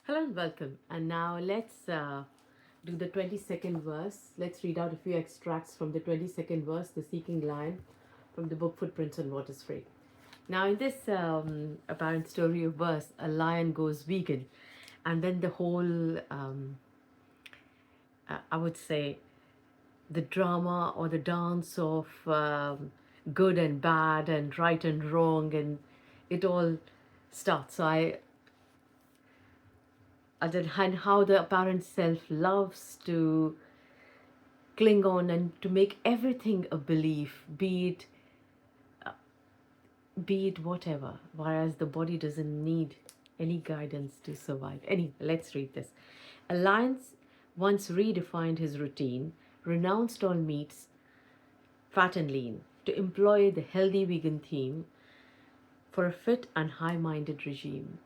Hello and welcome. And now let's do the 22nd verse. Let's read out a few extracts from the 22nd verse, The Seeking Lion, from the book Footprints on Waters Free. Now, in this apparent story of verse, a lion goes vegan, and then the whole, I would say, the drama or the dance of good and bad and right and wrong, and it all starts. And how the apparent self loves to cling on and to make everything a belief, be it whatever, whereas the body doesn't need any guidance to survive. Anyway, let's read this. Alliance once redefined his routine, renounced all meats, fat and lean, to employ the healthy vegan theme for a fit and high-minded regime.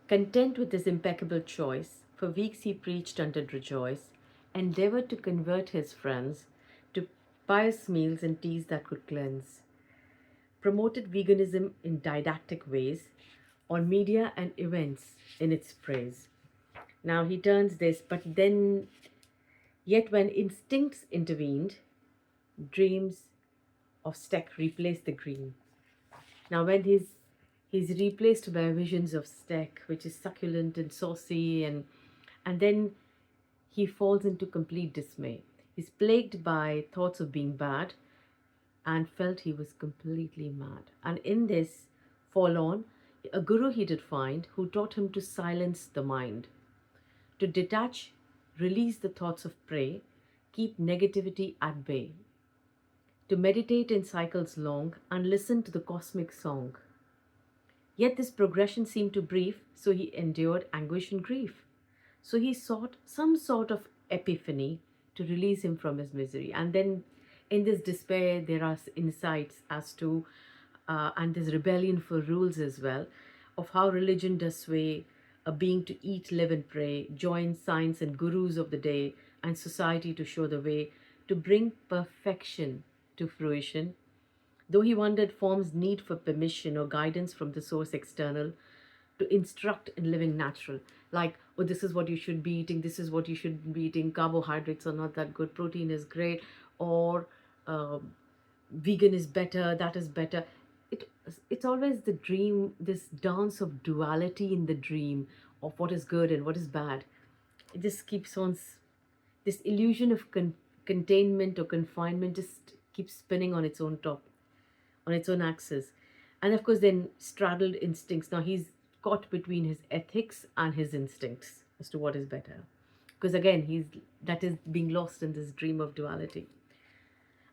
Content with his impeccable choice, for weeks he preached and did rejoice, endeavored to convert his friends to pious meals and teas that could cleanse, promoted veganism in didactic ways on media and events in its praise. Now he turns this, but then, yet when instincts intervened, dreams of steak replaced the green. Now when he's replaced by visions of steak, which is succulent and saucy, and then he falls into complete dismay. He's plagued by thoughts of being bad and felt he was completely mad. And in this forlorn, a guru he did find who taught him to silence the mind, to detach, release the thoughts of prey, keep negativity at bay, to meditate in cycles long and listen to the cosmic song. Yet this progression seemed too brief, so he endured anguish and grief. So he sought some sort of epiphany to release him from his misery. And then in this despair, there are insights as to, and there's rebellion for rules as well, of how religion does sway a being to eat, live, and pray, join science and gurus of the day and society to show the way, to bring perfection to fruition. Though he wondered form's need for permission or guidance from the source external, to instruct in living natural, like, oh, this is what you should be eating, this is what you should be eating, carbohydrates are not that good, protein is great, or uh, vegan is better, that is better. it it's always the dream, this dance of duality in the dream of what is good and what is bad. It just keeps on this illusion of containment or confinement just keeps spinning on its own top, on its own axis. And of course, then straddled instincts. Now he's caught between his ethics and his instincts as to what is better. Because again, he's that is being lost in this dream of duality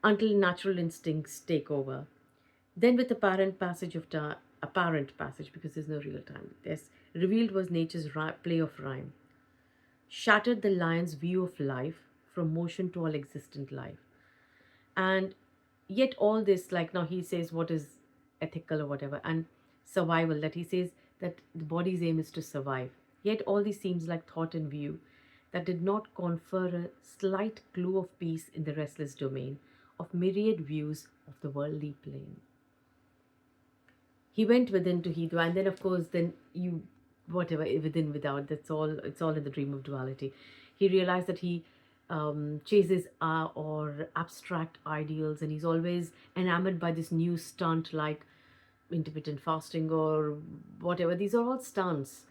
until natural instincts take over. Then, with apparent passage of time, apparent passage because there's no real time. This revealed was nature's play of rhyme, shattered the lion's view of life from motion to all existent life. And yet all this, like now he says what is ethical or whatever, and survival, that he says that the body's aim is to survive, yet all this seems like thought and view that did not confer a slight clue of peace in the restless domain of myriad views of the worldly plane. He went within to heed, and then of course then you, whatever, within without, that's all, it's all in the dream of duality. He realized that he chases or abstract ideals, and he's always enamored by this new stunt like intermittent fasting or whatever. These are all stunts,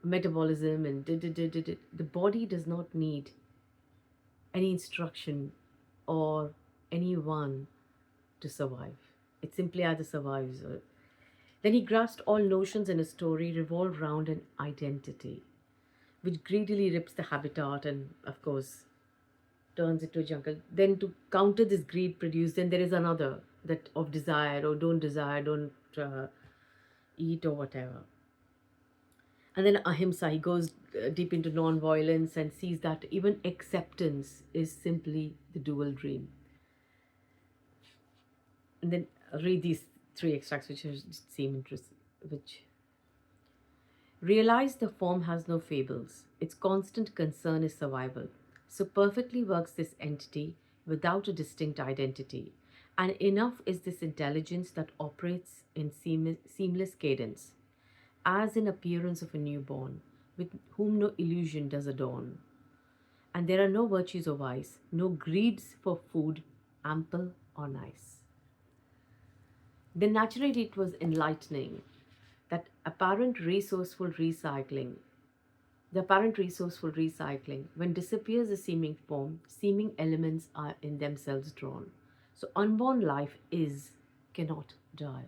metabolism and the body does not need any instruction or anyone to survive. It simply either survives or then he grasped all notions in a story revolved round an identity, which greedily rips the habitat and, of course, turns it to a jungle. Then to counter this greed produced, then there is another that of desire or don't desire, don't eat or whatever. And then ahimsa, he goes deep into non-violence and sees that even acceptance is simply the dual dream. And then read these three extracts, which seem interesting, which realize the form has no fables. Its constant concern is survival. So perfectly works this entity without a distinct identity. And enough is this intelligence that operates in seamless cadence, as in appearance of a newborn, with whom no illusion does adorn. And there are no virtues or vice, no greeds for food, ample or nice. Then naturally it was enlightening that the apparent resourceful recycling, when disappears the seeming form, seeming elements are in themselves drawn. So unborn life cannot die.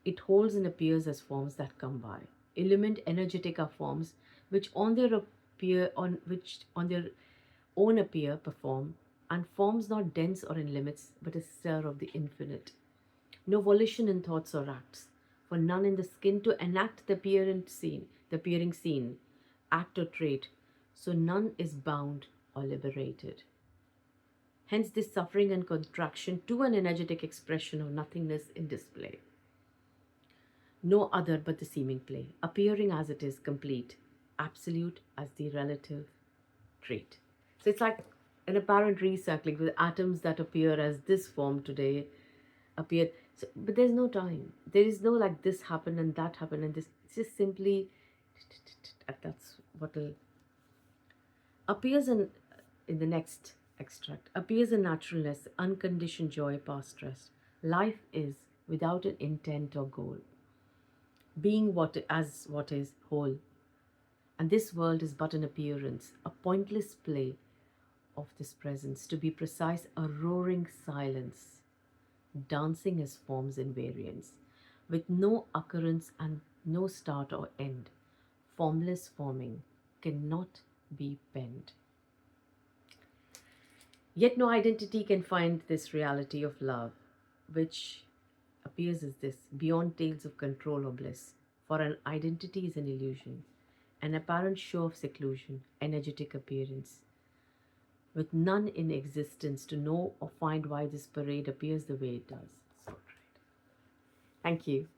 It holds and appears as forms that come by. Element energetic are forms which on their own appear, perform, and forms not dense or in limits, but a stir of the infinite. No volition in thoughts or acts, for none in the skin to enact the appearing scene, act or trait, so none is bound or liberated. Hence this suffering and contraction to an energetic expression of nothingness in display. No other but the seeming play, appearing as it is complete, absolute as the relative trait. So it's like an apparent recycling with atoms that appear as this form today appeared. So, but there's no time. There is no like this happened and that happened and this. It's just simply that's what will appears in the next extract. Appears in naturalness, unconditioned joy past rest. Life is without an intent or goal. Being what is whole. And this world is but an appearance, a pointless play of this presence, to be precise, a roaring silence, dancing as forms and variants, with no occurrence and no start or end, formless forming, cannot be penned. Yet no identity can find this reality of love, which appears as this, beyond tales of control or bliss, for an identity is an illusion, an apparent show of seclusion, energetic appearance, with none in existence to know or find why this parade appears the way it does. So right. Thank you.